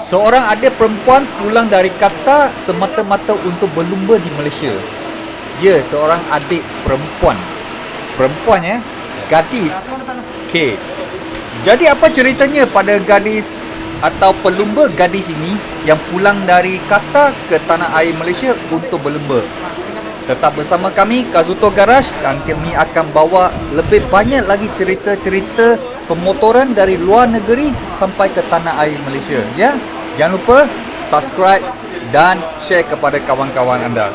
Seorang adik perempuan pulang dari Qatar semata-mata untuk berlumba di Malaysia. Ya, seorang adik perempuan. Perempuan ya? Gadis. Okey. Jadi apa ceritanya pada gadis atau pelumba gadis ini yang pulang dari Qatar ke tanah air Malaysia untuk berlumba? Tetap bersama kami, Kazuto Garage, dan kami akan bawa lebih banyak lagi cerita-cerita pemotoran dari luar negeri sampai ke tanah air Malaysia. Ya, jangan lupa subscribe dan share kepada kawan-kawan anda.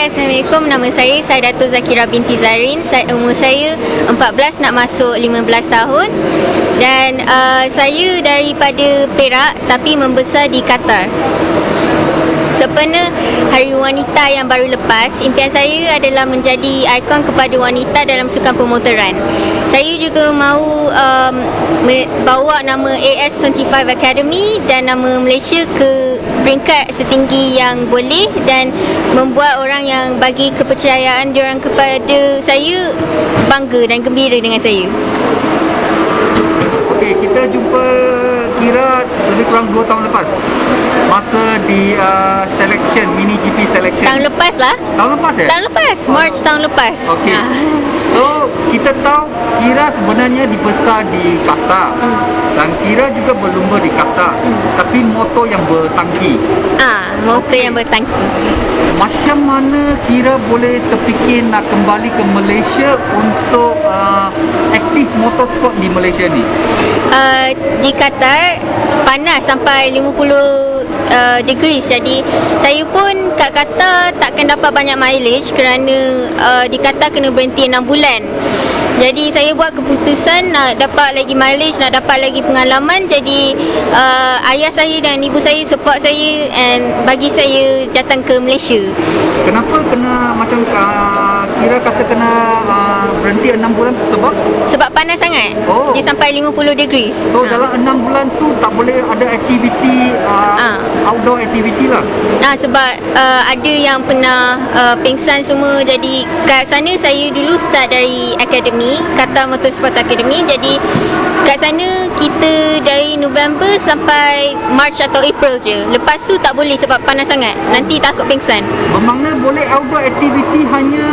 Assalamualaikum, nama saya Dato' Zakira binti Zarin. Umur saya 14 nak masuk 15 tahun. Dan saya daripada Perak tapi membesar di Qatar. Sempena Hari Wanita yang baru lepas, impian saya adalah menjadi ikon kepada wanita dalam sukan pemotoran. Saya juga mahu bawa nama AS25 Academy dan nama Malaysia ke peringkat setinggi yang boleh dan membuat orang yang bagi kepercayaan diorang kepada saya bangga dan gembira dengan saya. Okey, kita jumpa kira lebih kurang 2 tahun lepas. Masa di selection, mini GP selection. Tahun lepas lah. Tahun lepas ya? Tahun lepas, March tahun lepas. Okey. So, kita tahu Kira sebenarnya dibesar di Qatar. Dan Kira juga berlumba di Qatar. Tapi motor yang bertangki. Motor yang bertangki. Macam mana Kira boleh terfikir nak kembali ke Malaysia untuk aktif motorsport di Malaysia ni? Di Qatar panas sampai 50 degrees. Jadi saya pun kat Qatar takkan dapat banyak mileage kerana di Qatar kena berhenti 6 bulan. Jadi saya buat keputusan nak dapat lagi mileage, nak dapat lagi pengalaman. Jadi ayah saya dan ibu saya support saya and bagi saya datang ke Malaysia. Kenapa kena macam Kira kata kena berhenti 6 bulan sebab? Sebab panas sangat. Dia sampai 50 degrees. So dalam 6 bulan tu tak boleh ada aktiviti outdoor activity lah. Sebab ada yang pernah pingsan semua. Jadi kat sana saya dulu start dari akademi, Qatar Motorsport Academy. Jadi kat sana kita dari November sampai March atau April je. Lepas tu tak boleh sebab panas sangat. Nanti takut pingsan. Bermakna boleh outdoor activity hanya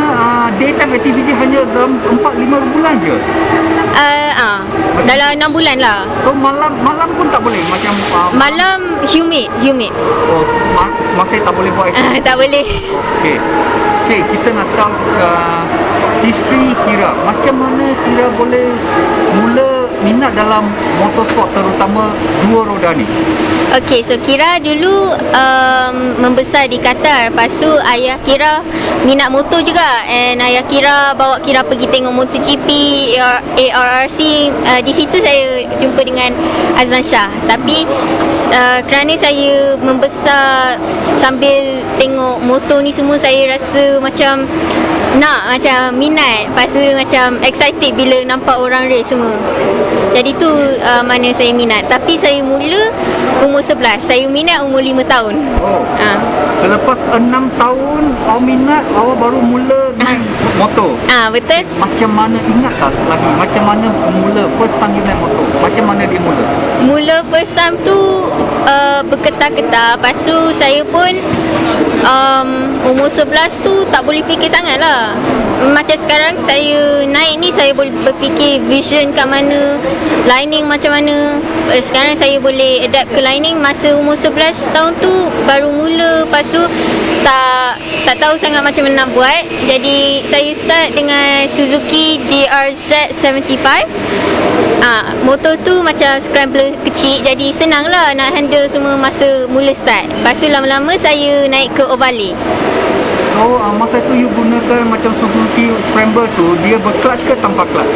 daytime activity hanya dalam 4-5 bulan je? Dalam 6 bulan lah. So malam pun tak boleh macam malam humid. Masih tak boleh buat activity? Tak boleh. Okay, kita nak tahu history Kira. Macam mana Kira boleh mula minat dalam motorsport, terutama dua roda ni? Okay, so Kira dulu membesar di Qatar. Lepas tu ayah Kira minat motor juga. And ayah Kira bawa Kira pergi tengok MotoGP, ARRC. Di situ saya jumpa dengan Azlan Shah. Tapi kerana saya membesar sambil tengok motor ni semua, saya rasa macam minat. Lepas tu macam excited bila nampak orang race semua. Jadi tu mana saya minat. Tapi saya mula umur 11. Saya minat umur 5 tahun. Selepas 6 tahun awak minat, awak baru mula naik motor. Betul. Macam mana, ingat tak lagi macam mana mula first time you naik motor? Macam mana dia mula? Mula first time tu bergetar-getar. Lepas tu saya pun umur 11 tu tak boleh fikir sangat lah. Macam sekarang saya naik ni, saya boleh berfikir vision kat mana, lining macam mana. Sekarang saya boleh adapt ke lining. Masa umur 11 tahun tu baru mula. Lepas tu tak tahu sangat macam mana nak buat. Jadi saya start dengan Suzuki DRZ 75. Motor tu macam scrambler kecil, jadi senang lah nak handle semua masa mula start. Lepas tu lama-lama saya naik ke Ovale. So masa tu you gunakan macam Suzuki Scrambler tu, dia berclutch ke tanpa clutch?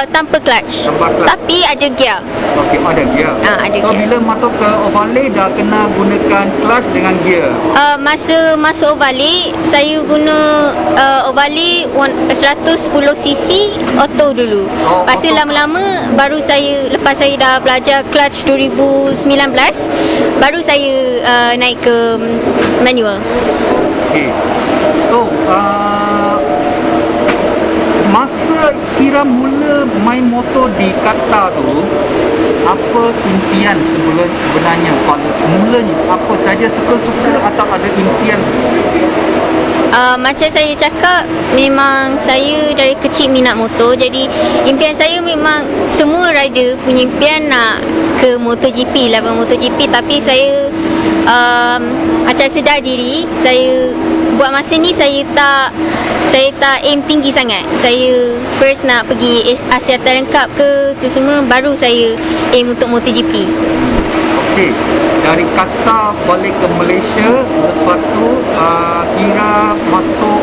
Tanpa clutch. Tanpa clutch. Tapi ada gear. Okey, ada gear. Ada So gear. bila masuk ke overlay dah kena gunakan clutch dengan gear. Masa masuk overlay, saya guna overlay 110cc auto dulu. Lepas tu auto. lama-lama baru saya, lepas saya dah belajar clutch 2019, baru saya naik ke manual. Okay. So, masa kira mula main motor di Qatar tu, apa impian sebenarnya pada mulanya? Apa saja suka-suka atau ada impian? Macam saya cakap, memang saya dari kecil minat motor. Jadi impian saya memang semua rider punya impian nak ke MotoGP, level MotoGP. Tapi saya macam sedar diri, saya buat masa ni saya tak aim tinggi sangat. Saya first nak pergi Asia Talent Cup ke tu semua, baru saya aim untuk MotoGP. Okey, dari Qatar balik ke Malaysia, lepas tu kira masuk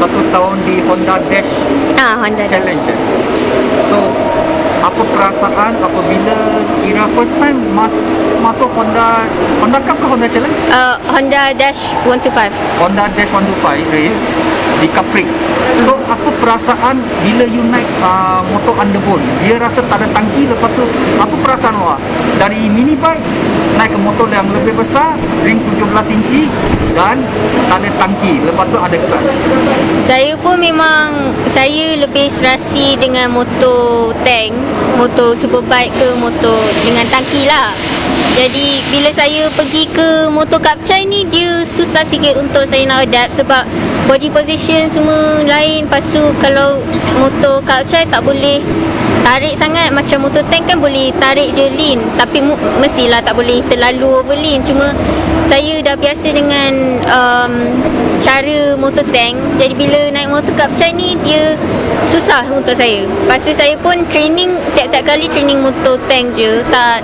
1 tahun di Honda Dash Honda Challenge. So, apa perasaan apabila kira first time masuk Honda Cup ke Honda Challenge? Honda Dash 125. Honda Dash 125 race di Capri. So, apa perasaan bila you naik motor underbone? Dia rasa tak ada tangki, lepas tu apa perasaan awak? Dari mini bike naik ke motor yang lebih besar, ring 17 inci dan tak ada tangki, lepas tu ada clutch. Saya pun memang, saya lebih serasi dengan motor tank, motor superbike ke motor dengan tangki lah. Jadi bila saya pergi ke motor Kapcai ni, dia susah sikit untuk saya nak adapt sebab body position semua lain. Lepas tu kalau motor Kapcai tak boleh tarik sangat, macam motor tank kan boleh tarik je lean, tapi mestilah tak boleh terlalu over lean. Cuma saya dah biasa dengan cara motor tank, jadi bila naik motor Kapcai ni dia susah untuk saya. Lepas tu saya pun training, tiap-tiap kali training motor tank je, tak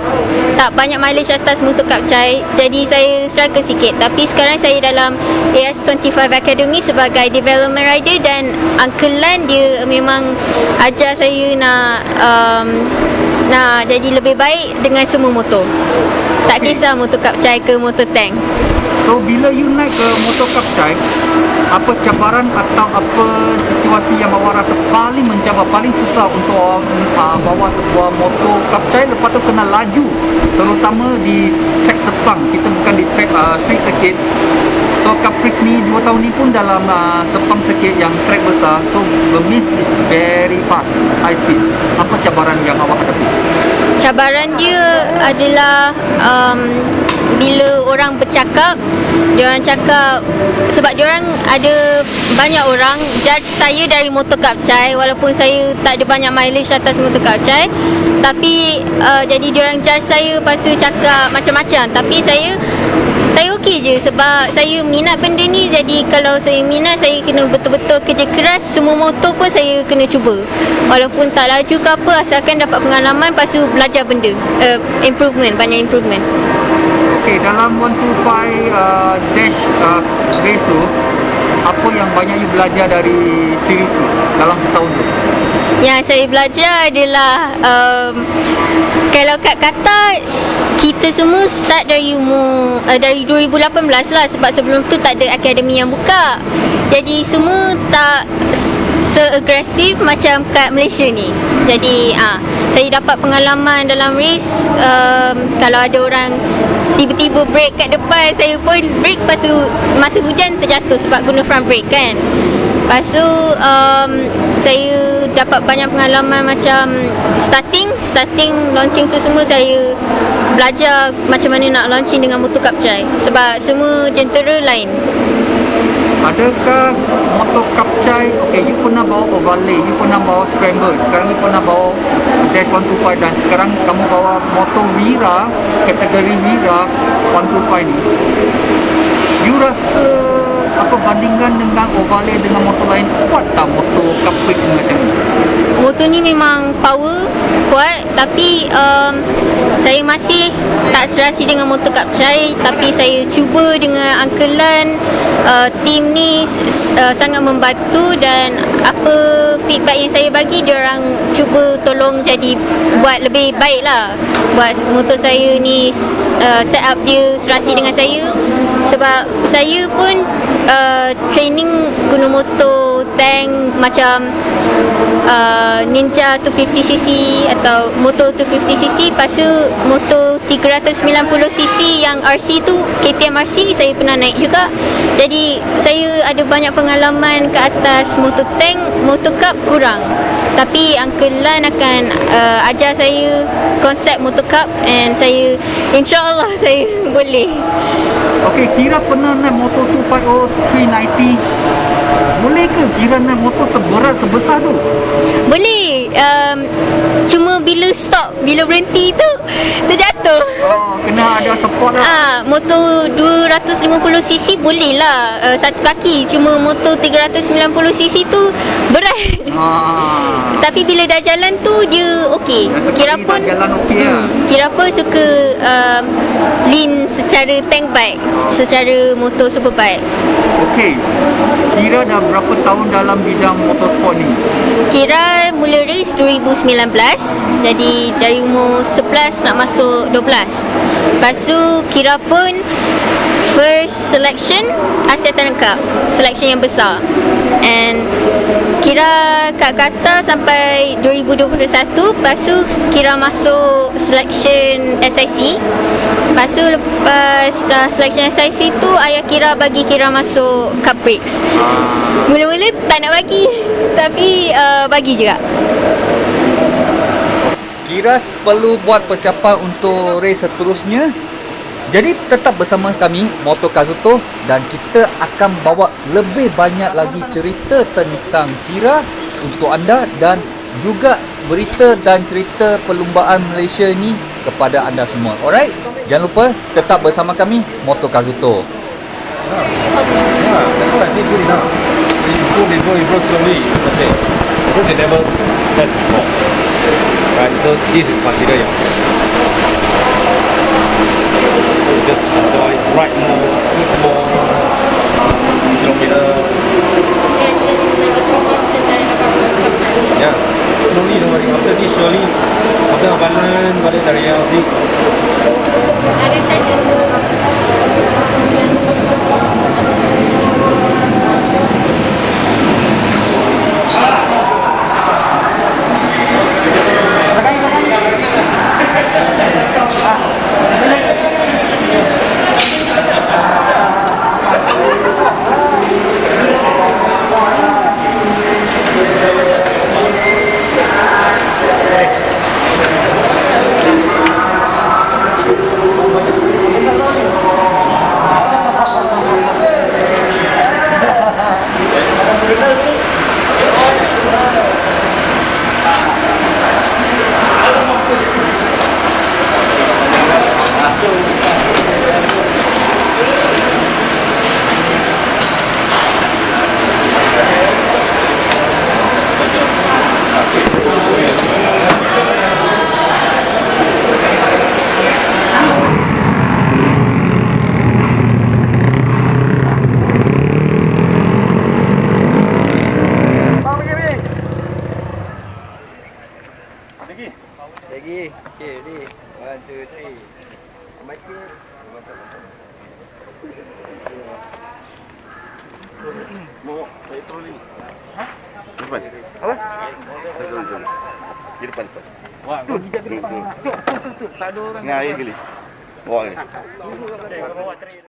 banyak mileage atas motor Kapcai, jadi saya struggle sikit. Tapi sekarang saya dalam AS25 Academy sebagai development rider, dan Uncle Lan dia memang ajar saya nak jadi lebih baik dengan semua motor. Tak kisah motor Kapcai ke motor tank. So, bila you naik ke motor Kapcai, apa cabaran atau apa situasi yang awak rasa paling mencabar, paling susah untuk bawa sebuah motor Kapcai lepas tu kena laju, terutama di track Sepang? Kita bukan di track street circuit. So, Caprice ni 2 tahun ni pun dalam Sepang circuit yang track besar. So, the mist is very fast, high speed. Apa cabaran yang awak hadapi? Cabaran dia adalah bila orang bercakap, diorang cakap, sebab diorang ada banyak orang judge saya dari motor Kapcai, walaupun saya tak ada banyak mileage atas motor Kapcai, tapi jadi diorang judge saya, lepas tu cakap macam-macam. Tapi saya okey je sebab saya minat benda ni. Jadi kalau saya minat, saya kena betul-betul kerja keras. Semua motor pun saya kena cuba, walaupun tak laju ke apa, asalkan dapat pengalaman, lepas tu belajar benda, banyak improvement. Okay, dalam 125 Dash race tu, apa yang banyak you belajar dari series tu dalam setahun tu? Yang saya belajar adalah kalau kat Qatar, kita semua start dari 2018 lah, sebab sebelum tu tak ada akademi yang buka. Jadi semua tak seagresif macam kat Malaysia ni. Jadi saya dapat pengalaman dalam race. Kalau ada orang tiba-tiba brake kat depan, saya pun brake, lepas tu masa hujan terjatuh sebab guna front brake kan. Lepas tu saya dapat banyak pengalaman macam starting launching tu semua. Saya belajar macam mana nak launching dengan motor Kapcai, sebab semua jentera lain. Adakah motor Kapcai, okay, you pernah bawa overlay, you pernah bawa scramble, sekarang you pernah bawa Dash 125, dan sekarang kamu bawa motor Wira, kategori Wira 125 ni, you rasa apa bandingkan dengan overlay dengan motor lain, kuat tak motor Capri macam ni? Motor motor ni memang power kuat, tapi saya masih tak serasi dengan motor Kapcai, tapi saya cuba dengan Uncle Lan. Tim ni sangat membantu, dan apa feedback yang saya bagi, diorang cuba tolong jadi buat lebih baik lah, buat motor saya ni set up dia serasi dengan saya. Sebab saya pun training guna motor tank macam Ninja 250cc atau motor 250cc, lepas tu motor 390cc yang RC tu, KTM RC saya pernah naik juga. Jadi saya ada banyak pengalaman ke atas motor tank. Motor cup kurang, tapi Uncle Lan akan ajar saya konsep motor cup, and saya insyaAllah saya boleh. Okey, Kira pernah naik motor 250 390. Boleh ke Kira naik motor seberat sebesar tu? Boleh, cuma bila stop, bila berhenti tu terjatuh. Kena ada support lah. Motor 250cc boleh lah, satu kaki. Cuma motor 390cc tu berat. Tapi bila dah jalan tu dia okey. Kira pun jalan okey lah. Kira pun suka lean secara tank bike, secara motor superbike. Okey, Kira dah berapa tahun dalam bidang motorsport ni? Kira mula race 2019. Jadi dari umur 11 nak masuk 12. Lepas tu Kira pun first selection Asia Talent Cup, selection yang besar. And Kira kat Qatar sampai 2021. Lepas tu Kira masuk selection SIC. Lepas tu lepas selection SIC tu, ayah Kira bagi Kira masuk Cup Prix. Mula-mula tak nak bagi, tapi bagi juga. Kira perlu buat persiapan untuk race seterusnya. Jadi tetap bersama kami Moto Kazuto, dan kita akan bawa lebih banyak lagi cerita tentang Kira untuk anda, dan juga berita dan cerita perlumbaan Malaysia ni kepada anda semua. Alright? Jangan lupa tetap bersama kami Moto Kazuto. Yeah, that's what I said, good enough. You broke slowly, it's okay. Because you never test before. Right, so this is considered your test. So you just enjoy, ride more, eat more, kilometer. Yeah, slowly, don't worry. After this, surely, after Abanan, balik dari LC. Ada cerita. Lagi. Okay, ready. 1, 2, 3. Mati. Bawa, saya trolling. Hah? Depan. Apa? Saya trolling. Di depan. Wah, kau gigit di depan. Tu. Tak ada orang. Dengan air kali. Bawa ni.